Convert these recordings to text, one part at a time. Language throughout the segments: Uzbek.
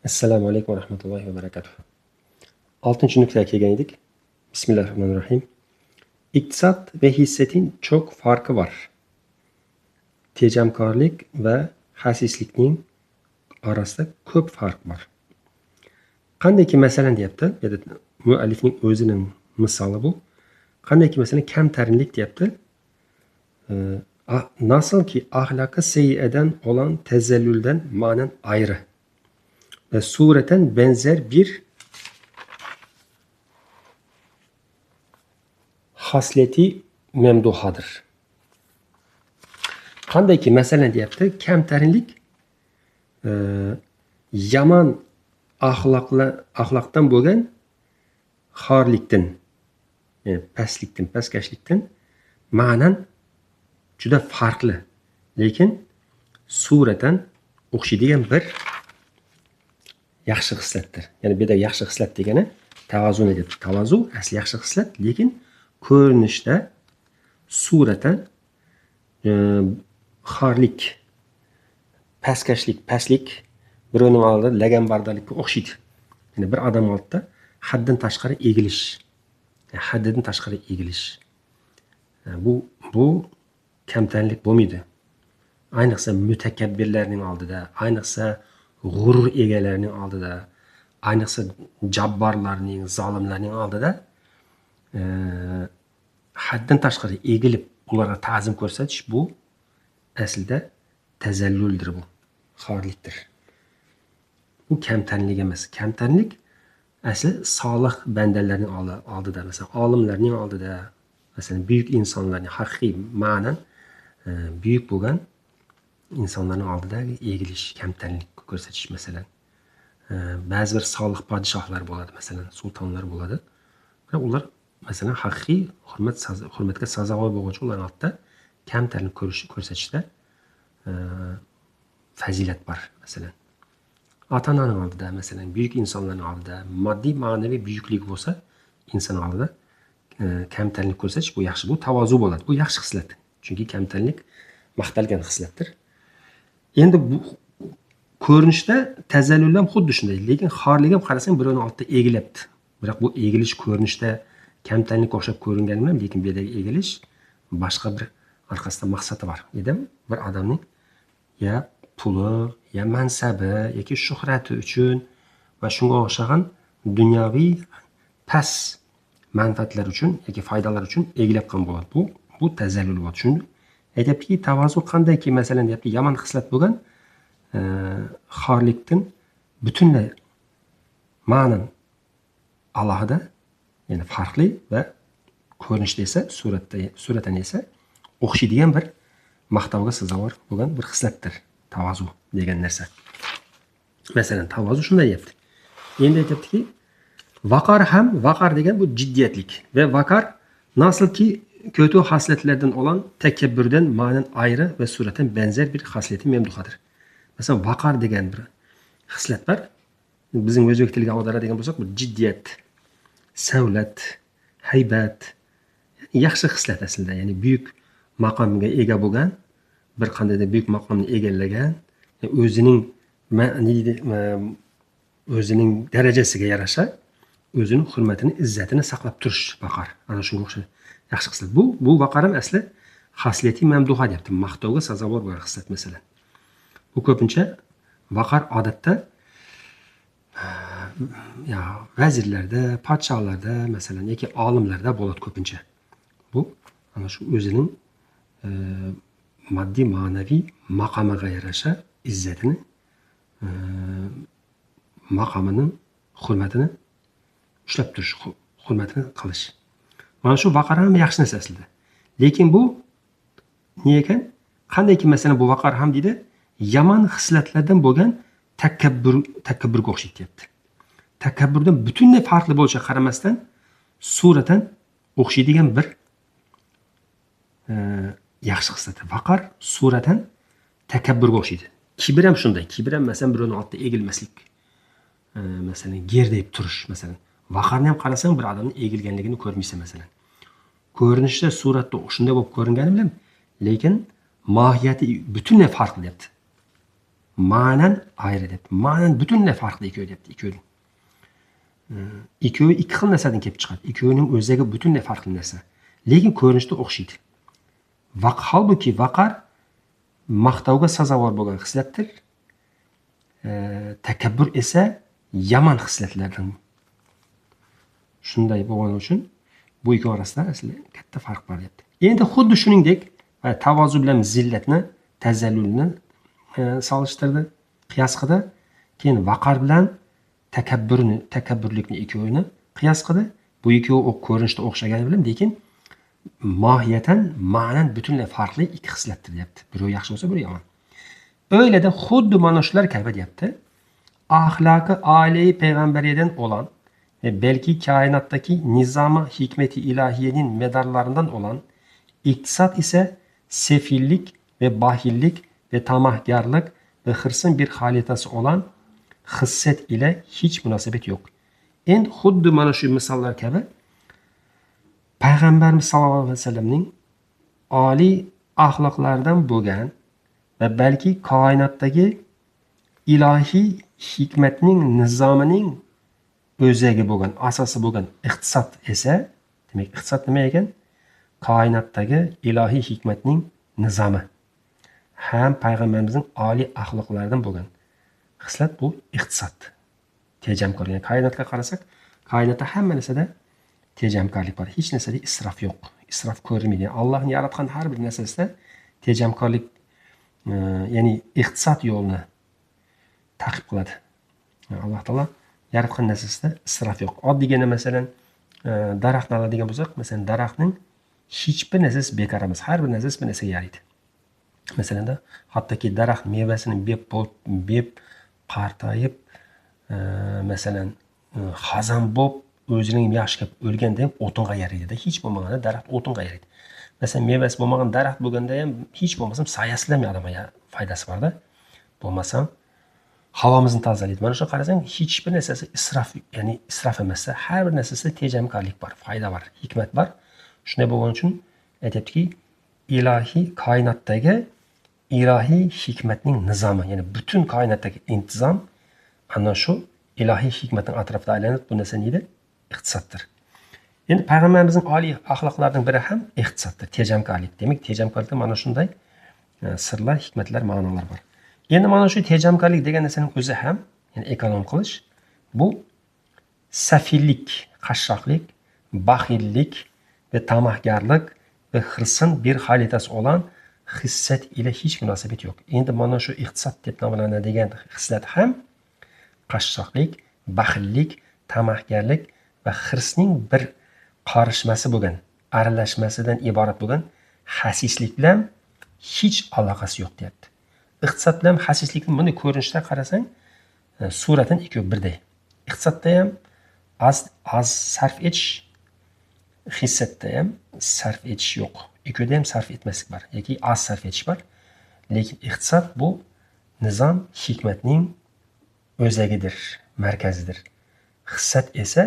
Assalomu alaykum va rahmatullohi va barakatuh. 6-nuqtaga kelgan edik. Bismillahirrohmanirrohim. Iqtisod ve hissetin çok farkı var. Tejamkorlik ve xasislikning orasida ko'p farq bor. Qandayki masalan deyapti, ya da muallifning o'zining misoli bu. Qandayki masalan kamtarinlik deyapti. Nasıl ki ahlakı seyyi'eden olan tezellülden manen ayrı ve sureten benzer bir hasleti memduhadır. Qandayki masalan deyapti, kamtarinlik yaman axloqdan bo'lgan xorlikdan, yani pastlikdan, pastkashlikdan ma'nan juda farqli, lekin suratan o'xshaydigan bir yaxshi xislatdir. Ya'ni bu yerda yaxshi xislat degani tavazuni deb. Tavazu asli yaxshi xislat, lekin ko'rinishda suratan xorlik, pastlik birovning oldida laganbardorlikka o'xshaydi. Ya'ni bir odam oldida haddan tashqari egilish. Bu kamtarinlik bo'lmaydi. Ayniqsa mutakabbirlarning oldida, ayniqsa g'urur egalarining oldida, ayniqsa jabborlarning, zolimlarning oldida haddan tashqari egilib ularga ta'zim ko'rsatish, bu aslida tazalluldir, bu xorlikdir. Bu kamtarinlik emas. Kamtarinlik asli solih bandalarning oldida, masalan, olimlarning oldida, masalan, buyuk insonlarning, haqiqiy ma'nan buyuk bo'lgan insonlarning oldida egilish, kamtarinlik ko'rsatish. Masalan, ba'zi bir solih podshohlar bo'ladi, masalan, sultonlar bo'ladi. Ular masalan haqiqiy hurmatga sazovor bo'luvchi ular oldida kamtarinlik ko'rsatishda fazilat bor. Masalan, ota-onaning oldida, masalan, buyuk insonlarning oldida moddiy ma'naviy buyuklik bo'lsa, inson oldida kamtarinlik ko'rsatish, bu yaxshi, bu tavozu bo'ladi. Bu yaxshi xislat. Chunki kamtarinlik maqtalgan xislatdir. Endi bu ko'rinishda tazallul ham xuddi shunday, lekin xorlik ham qarasang birovning oldida egilyapti. Biroq bu egilish ko'rinishda kamtarinlikka o'xshab ko'ringani bilan, lekin bu yerdagi egilish boshqa bir orqasida maqsadi bor. Edim bir odamning ya puli, ya mansabi yoki shuhrati uchun va shunga o'xshagan dunyoviy past manfaatlar uchun yoki foydalar uchun egilib qolgan bo'ladi. Bu tazallul bo'ladi. Shuni aytibdiki, tavozu qandayki masalan deyapti, yomon xislat bo'lgan xorlikdan butunlay ma'nan alohida, ya'ni farqli va ko'rinishda esa suratan esa o'xshaydigan bir maqtovga sazovor bo'lgan bir xislatdir tavozu degan narsa. Masalan, tavozu shunday deyapti. Endi aytibdiki, vaqar degan bu jiddiyatlik ve vaqar nasıl ki kötü hasletlerden olan tekebbürden manen ayrı ve sureten benzer bir hasleti memduhadır. Mesela vaqar degan bir xislat var. Bizim o'zbek tiliga audaradigan bo'lsak, bu jiddiyat, savlat, haybat, yaxshi xislat aslida, ya'ni buyuk maqomga ega bo'lgan, bir qandaydir buyuk maqomni egallagan, o'zining darajasiga yarasha o'zining hurmatini, izzatini saqlab turish vaqar. Ana shunga o'xshash yaxshi xislat. Bu vaqar ham asli xaslati mamduha deyapti. Maqtovga sazovor bo'lgan xislat masalan. Bu ko'pincha vaqar odatda vazirlarda, podshohlarda masalan yoki olimlarda bo'ladi ko'pincha. Bu ana shu o'zining moddiy ma'naviy maqomiga yarasha izzatini, maqomining hurmatini ushlab turish, hurmatini qilish. Mana shu vaqar ham yaxshi narsa aslida. Lekin bu ne ekan? Qandayki masalan bu vaqar ham deydi, yomon xislatlardan bo'lgan takabburga o'xshaydi deyapti. Takabburdan butunlay farqli bo'lishiga qaramasdan suratan o'xshaydigan bir yaxshi xislat. Vaqar suratan takabburga o'xshaydi. Kibr ham shunday. Kibr ham masalan birovning oldida egilmaslik. Masalan, gerdayib turish masalan. Vaqarni ham qarasang bir odamning egilganligini ko'rmaysan masalan. Ko'rinishda suratda shunday bo'lib ko'ringani bilan, lekin mohiyati butunlay farqli deyapti. Manen ayrı depti. Manen bütünle farklı ikkövi depti. Ikkövi ikki xil narsadan kelib chiqadi. Ikkovining o'zagi butunlay farqli narsa. Lekin ko'rinishda o'xshaydi. Halbuki vaqar maqtovga sazovor bo'lgan xislatdir. Takabbur esa yomon xislatlardan. Shunday bo'lgani uchun bu ikki orasida aslida katta farq bor debdi. Endi xuddi shuningdek tavozu bilan zillatni, tazallulni solishtirdi, qiyos qildi. Keyin vaqar bilan takabburlikni ikkovini qiyos qildi. Bu ikkovi ko'rinishda o'xshagani bilan, lekin mohiyatan, ma'nan butunlay farqli ikki xislatdir deyapti. Biri yaxshi bo'lsa, biri yomon. Öyle de xuddi mana shular kabi deyapti. Ahlakı âli peygamberiyeden olan ve belki kainattaki nizama hikmeti ilahiyenin medarlarından olan iktisat ise sefillik ve bahillik ve tamahkarlık ve hırsın bir halitası olan hisset ile hiç münasebet yok. Endi xuddi mana shu misollar kabi Payg'ambarimiz sallallohu alayhi vasallamning oliy axloqlardan bo'lgan ve belki kainattaki ilahi hikmetning nizomining o'zagi bo'lgan, asosi bo'lgan iqtisod esa, demak iqtisod nima ekan? Kainatdagi ilahi hikmetning nizomi. Ham payg'ambarimizning oliy axloqlaridan bo'lgan xislat bu iqtisod. Tejamkorlik. Yani kainatga qarasak, kainatda hamma narsada tejamkorlik bor. Hech narsada isrof yo'q. Isrof ko'rilmaydi. Yani Allohning yaratgan har bir narsasida tejamkorlik, ya'ni iqtisod yo'lini taqib qiladi. Alloh taolo yaratgan narsasida isrof yo'q. Oddiygina masalan daraxtni oladigan bo'lsak, masalan daraxtning hech bir narsasi bekor emas. Har bir narsasi bir narsaga yaraydi. Masalan hattoki daraxt mevasini beb qartayib, masalan xazon bo'lib o'zining yaxshi kelib o'lganda ham o'tinga yaraydi. Hech bo'lmaganda daraxt o'tinga yaraydi. Masalan mevasi bo'lmagan daraxt bo'lganda ham hech bo'lmasam soyasida ham odamga foydasi bor-da. Bo'lmasam havomizni tozalaydi. Mana shu qarasang hech bir narsasi isrof, ya'ni isrof emas. Har bir narsasida tejamkorlik bor, foyda bor, hikmat bor. Shunday bo'lgani uchun aytibdiki, ilahiy koinotdagi ilahiy hikmatning nizomi, ya'ni butun koinotdagi intizom ana shu ilahiy hikmatning atrofida aylanib, bu narsa neydi? Iqtisoddir. Endi payg'ambarimizning oliy axloqlaridan biri ham iqtisoddir, tejamkorlik. Demak, tejamkorlikda mana shunday sirlar, hikmatlar, ma'nolar bor. Endi mana shu tejamkorlik degan narsaning o'zi ham, ya'ni ekonom qilish, bu safillik, qashshoqlik, baxillik ve tamahkarlık ve hırsın bir halitası olan hisset ile hiç münasebet yok. Endi mana shu iqtisod deb nomlanadigan hislat ham qashshoqlik, baxillik, tamahkarlik ve hırsning bir qarishmasi bo'lgan, aralashmasidan iborat bo'lgan xasislik bilan hech aloqasi yo'q deyapti. Iqtisod bilan xasislikni buni ko'rinishda qarasang, suratan ikkovi birday. Iqtisodda ham az sarf etish, hissatda ham sarf etish yo'q. Ikkovida ham sarf etmaslik bor yoki az sarf etish bor. Lekin iqtisod bu nizom hikmatning o'zagidir, markazidir. Hissat esa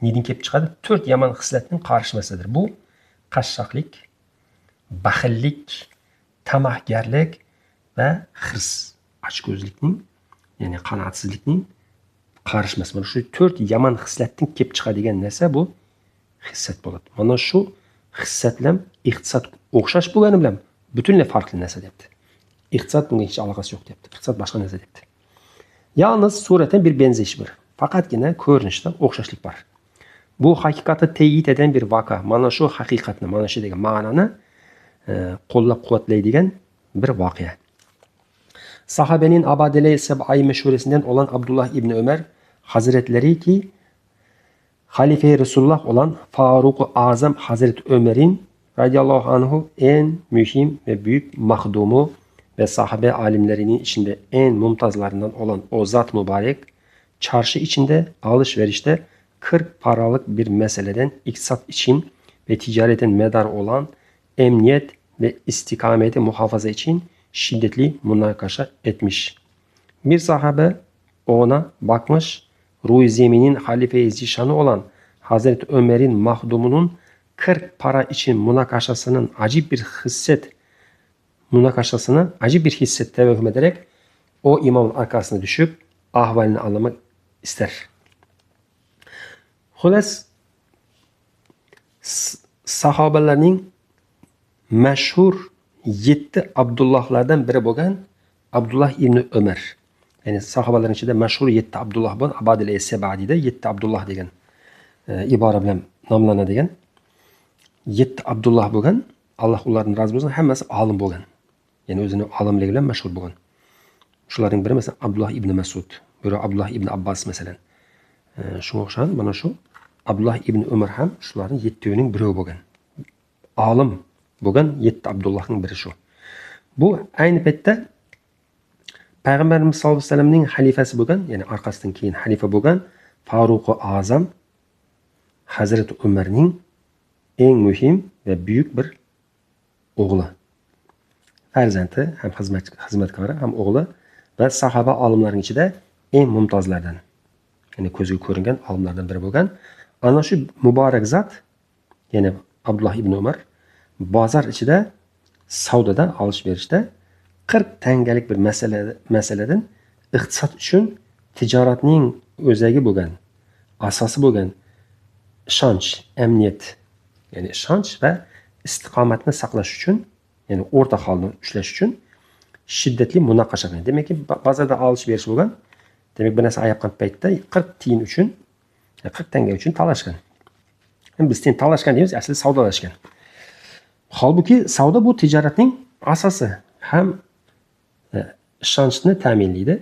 nedan kelib chiqadi? 4 yomon xislatning qarishmasidir. Bu qashshoqlik, baxillik, tamahkarlik va hirs, ochko'zlikning, ya'ni qanoatsizlikning qarishmasi. Mana shu 4 yomon xislatdan kelib chiqadigan narsa bu hissat bo'ladi. Mana shu hissat bilan iqtisod o'xshash bo'lgani bilan butunlay farqli narsa debdi. Iqtisod bunga hech aloqasi yo'q debdi. Iqtisod boshqa narsa debdi. Yalnız suratan bir benzeyiş var. Faqatgina ko'rinishda o'xshashlik bor. Bu haqiqatni teyit eden bir vaka. Mana shu haqiqatni, mana shu degan ma'noni qo'llab-quvvatlaydigan bir voqea. Sahabenin abadele seb'ay meşhuresinden olan Abdullah İbni Ömer Hazretleri ki Halife-i Resulullah olan Faruk-u Azam Hazreti Ömer'in radıyallahu anhu en mühim ve büyük mahdumu ve sahabe alimlerinin içinde en mumtazlarından olan o zat mübarek, çarşı içinde alışverişte 40 paralık bir meseleden iktisat için ve ticaretin medar olan emniyet ve istikameti muhafaza için şiddetli münakaşa etmiş. Bir sahabe ona bakmış, Ruh-i Zemin'in halife-i zişanı olan Hazreti Ömer'in mahdumunun 40 para için münakaşasını acip bir hisset tevehüm ederek o imamın arkasına düşüp ahvalini anlamak ister. Xullas, sahobalarning mashhur 7 Abdullahlardan biri bo'lgan Abdullah ibn Umar. Ya'ni sahobalarning ichida mashhur 7 Abdullah bor. Abadil es-Saba deydi. 7 Abdullah degan ibora bilan nomlanadigan 7 Abdullah bo'lgan. Alloh ulardan rozi bo'lsin, hammasi olim bo'lgan. Ya'ni o'zini olimligi bilan mashhur bo'lgan. Shularning biri mesela Abdullah ibn Mas'ud, biri Abdullah ibn Abbas masalan. Shunga o'xshagan mana shu Abdullah ibn Umar ham shularning 7-yo'ning biri bo'lgan. Olim bo'lgan 7 Abdullahning biri shu. Bu ayni paytda Payg'ambarimiz sollallohu alayhi vasallamning xalifasi bo'lgan, ya'ni orqasidan keyin xalifa bo'lgan Faruq-i Azam Hazrat Umarning eng muhim va buyuk bir o'g'li. Farzandi, ham xizmatkori, ham o'g'li va sahoba olimlarining ichida eng mumtozlardan. Ya'ni ko'zga ko'ringan olimlardan biri bo'lgan. Ana shu muborak zot, ya'ni Abdullah ibn Umar bozor ichida savdoda olish-berishda 40 tangalik bir masaladan iqtisod uchun tijoratning o'zagi bo'lgan, asosi bo'lgan ishonch, amniyat, ya'ni ishonch va istiqomatni saqlash uchun, ya'ni o'rta holni ushlash uchun shiddatli munoqasha qilgan. Demak, bozorda olish-berish bo'lgan. Demak, bir narsa aytgan paytda 40 tiyin uchun, 40 tanga uchun talashgan. Biz talashgan deymiz, aslida savdolashgan. Holbuki savdo bu tijoratning asosi. Ham ishonchni ta'minlaydi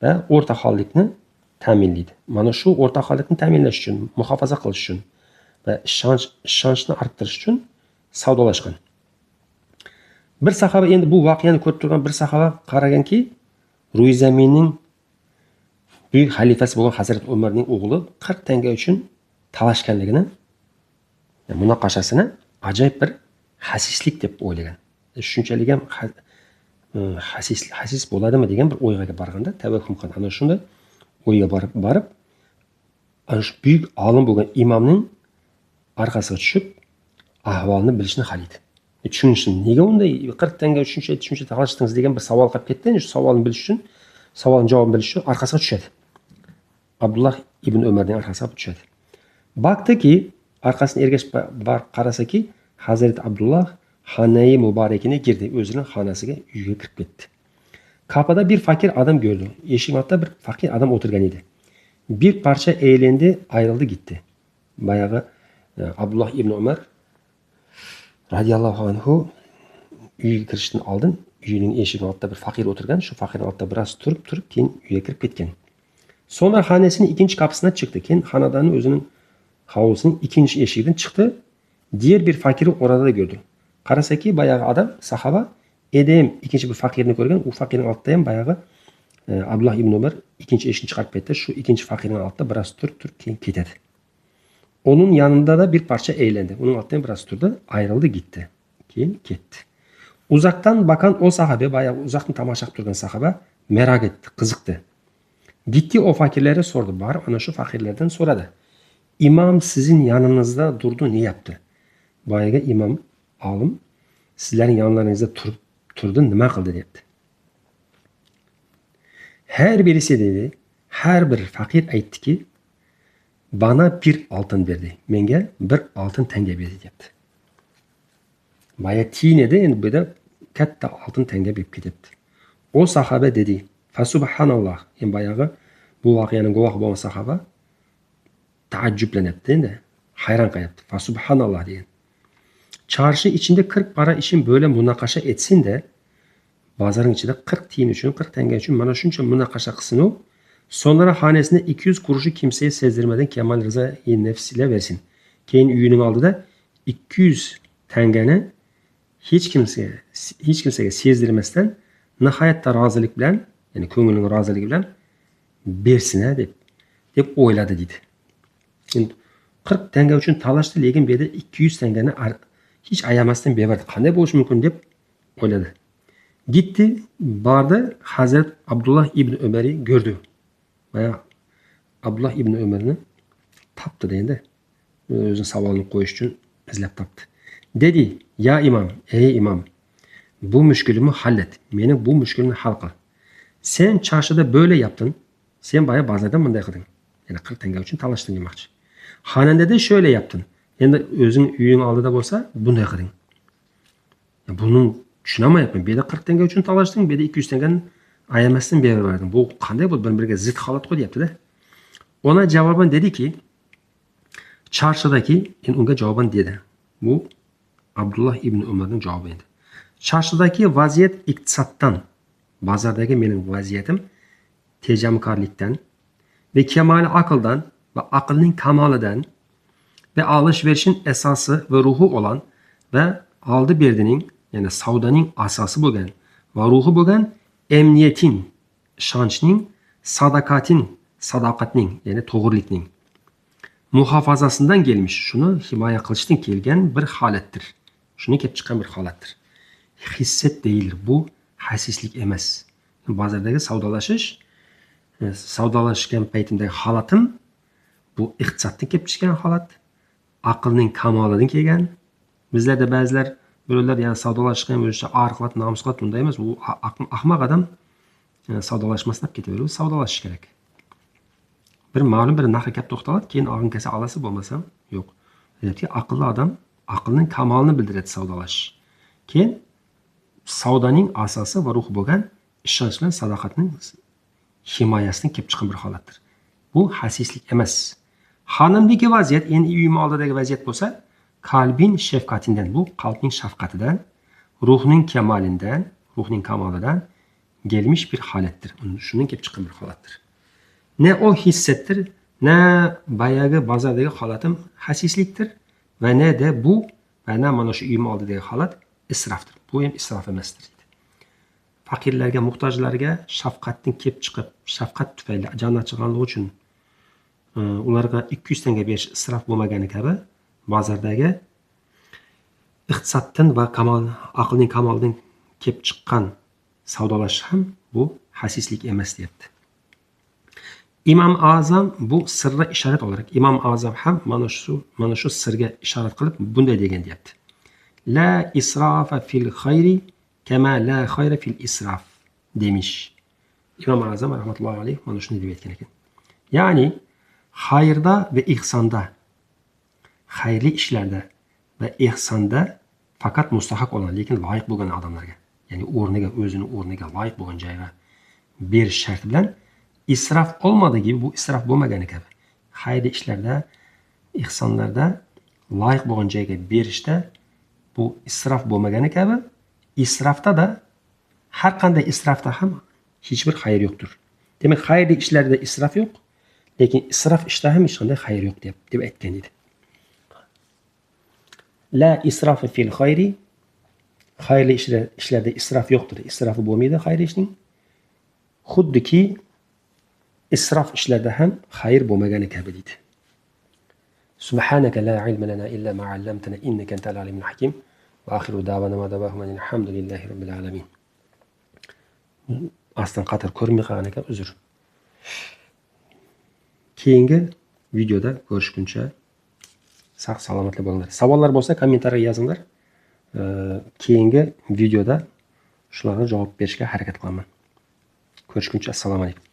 va o'rta hollikni ta'minlaydi. Mana shu o'rta hollikni ta'minlash uchun, muhofaza qilish uchun va ishonchni orttirish uchun savdolashgan. Bir sahoba, endi bu voqeani ko'rib turgan bir sahoba qaraganki, Ruy zaminning buyuk xalifasi bo'lgan Hazrat Umarning o'g'li 40 tanga uchun talashganligini, munoqashasini ajoyib bir xasislik deb o'ylagan. Shunchalik ham xasis bo'ladimi degan bir o'yga borganda, tavakkul qilgan. Ana shunda o'yga borib, ana shu buyuk olim bo'lgan imomning orqasiga tushib, ahvolni bilishni xohlaydi. Tushunishni, nega unday 40 tanga shuncha talashdingiz degan bir savol qilib ketdi. Shu savolni bilish uchun, savolning javobini bilish uchun orqasiga tushadi. Abdullah ibn Umarning orqasiga tushadi. Baktaki, orqasini ergashib qarasaki, Hazrat Abdullah xonai muborakini girdi, o'zining xonasiga, uyiga kirib ketdi. Kapıda bir fakir adam gördü. Eshik ortida bir fakir adam o'tirgan edi. Bir parça eğlendi, ayrıldı gitti. Bayağı Abdullah ibn Umar radiyallahu anhu uyga kirishdan oldin uyining eshigi ortida bir fakir o'tirgan. Shu fakirning ortida biroz turib, keyin uyga kirib ketgan. Sonra xonasining ikkinchi kapısına chiqdi. Keyin xonadonning o'zining hovlisining ikkinchi eshigidan chiqdi. Diğer bir fakiri orada da gördü. Qarasaki bayağı adam sahaba edem ikinci bir fakirni ko'rgan. U fakirning ortida ham bayağı Abdullah ibn Umar ikinci eshikni chiqarib ketdi. Shu ikinci fakirning ortida biroz turib keyin ketadi. Onun yanında da bir parça eğlendi. Onun altından biraz durdu, ayrıldı gitti. Keyin ketdi. Uzaktan bakan o sahabe, bayağı uzaktan tamaşa qilib turgan sahaba merak etti, qiziqdi. Gitti o fakirlere sordu. Barib ana shu fakirlerden so'radi. İmam sizin yanınızda durdu, ne yaptı? Bayağı imam olim sizlerin yanlarınızda turdu, nima qildi debdi. Her birisi dedi, her bir fakir aytdiki, bana bir altın verdi. Menga bir altın tenge berdi debdi. Bayağı tiyin edi, endi bu yerda katta altın tenge berib ketibdi. O sahabe dedi, Fasubhanallah. Yani bayağı bu voqeaning guvohi bo'lgan sahaba taajjublanyapti, endi hayron qolyapti. Fasubhanallah degan. Çarşı içinde 40 para için böyle münakaşa etsin de bazarın içinde 40 tiyin için, 40 tenge için bana şunca münakaşa kılsın o. Sonra hanesine 200 kuruşu kimseye sezdirmeden Kemal Rıza'yı nefsiyle versin. Keyin üyünün aldı da 200 tengeni hiç kimseye sezdirmezden nihayatta razılık bilen, yani köngülün razılığı bilen bersine deb oyladı dedi. Yani 40 tenge için talaştı, lekin bir de 200 tengeni hiç ayamasdan beverdi. Qanday bo'lishi mumkin deb o'yladi. Gitti, barda Hazrat Abdullah ibn Ömer'i gördü. Bayağı Abdullah ibn Ömer'ni taptı deydi. Özün savolini qo'yish uchun izlab taptı. Dedi, ya imam, ey imam, bu müşkülümü hallet. Meni bu müşkülümü hal qil. Sen çarşıda böyle yaptın. Sen bayağı bazardan bunday qilding. Yani 40 tenge uchun talashding demoqchi. Xonandada şöyle yaptın. Endi o'zing uying oldida bo'lsa bunday qilding. Buni tushunmayapman. Bu yerda 40 tenge uchun talashding, bu yerda 200 tengani ayamasdan berib berding. Bu qanday bo'ldi? Bir-biriga zid holat qo'y deyapti-da. Ona javoban dediki, çarşıdaki, yani unga javoban dedi. Bu Abdullah ibn Umarning javobi edi. Çarşıdaki vaziyat iqtisoddan, bozordagi mening vaziyatim tejamkorlikdan ve kemali aqldan ve aqlning kamolidan ve alışverişin esası ve ruhu olan ve aldı berdining, yani savdoning asosi bo'lgan va ruhi bo'lgan emniyetin, ishonchning, sadoqatning, yani to'g'rilikning muhofazasidan gelmiş. Şunu himoya qilishdan kelgan bir holatdir. Shuni kelib chiqqan bir holatdir. Hisset değildir. Bu hasislik emas. Bozordagi savdolashgan paytimdagi holatim bu iqtisoddan kelib chiqqan holat, aqlning kamolidan kelgan. Bizlarda ba'zilar birovlar yani savdolashgan bo'lsa arqlat, nomus qiladi, bunday emas. Bu ahmoq odam savdolashmasdan ketaveradi. Savdolashish kerak. Bir ma'lum bir narxga kelib to'xtaladi, keyin og'in kelsa olasiz, bo'lmasa yo'q. Deyapti, aqlli odam aqlning kamolini bildiradi savdolashish. Keyin savdoning asosi va ruhi bo'lgan ishonch bilan sadoqatning himoyasidan kelib chiqqan bir holatdir. Bu hasislik emas. Xonimdagi vaziyat, endi uyim oldidagi vaziyat bo'lsa, qalbin shafqatidan, bu qalbning shafqatidan, ruhning kamolidan gelmiş bir holatdir. Shundan kelib chiqqan bir holatdir. Ne o hissettir, ne bayagi bozordagi holatim hasislikdir ve ne de bu ve ne mana shu uyim oldidagi holat israfdir. Bu ham isrof emasdir. Fakirlarga, muhtojlarga shafqatdan kelib chiqib, shafqat tufayli jon achig'anligi uchun ularga 200 tenge berish isrof bo'lmagani kabi, bozordagi iqtisoddan va aqlning kamolidan kelib chiqqan savdolashish ham bu hasislik emas deyapti. İmam Azam bu sirra ishorat olarak, İmam Azam ham mana shu sirga ishorat qilib bunday degan deyapti. La israfa fil xayri kama la xayra fil israf demiş. İmam Azam rahmetullahi aleyh mana shuni deb aytgan ekan. Ya'ni xayrda ve ihsanda, xayrli ishlarda ve ihsanda fakat mustahak olan, lekin loyiq bo'lgan odamlarga, ya'ni o'zini o'rniga loyiq bo'lgan joyga berish shart bilan israf olmadığı gibi, bu israf bo'lmagani kabi, xayrli ishlarda, ihsonlarda loyiq bo'lgan joyga berishda bu israf bo'lmagani kabi, israfda da har qanday israfda ham hech bir xayr yo'qdir. Demak, xayrli ishlarda israf yo'q, lekin israf ishda ham hech qanday xayr yo'q deb aytgan edi. La israfa fil xayri, xayrli ishlarda israf yo'qdir. Israfi bo'lmaydi xayrli ishning. Xuddiki israf ishlarda ham xayr bo'lmagani kabi deydi. Subhanaka la ilma lana illa ma 'allamtana innaka antal alimul hakim. Va axiru davana ma davahum alhamdulillahi robbil alamin. Aslan qator ko'rmay qolgan ekan, uzr. Keyingi videoda ko'rishguncha sog' salomatlik bo'linglar. Savollar bo'lsa kommentariyga yozinglar. Keyingi videoda shularga javob berishga harakat qilaman. Ko'rishguncha assalomu alaykum.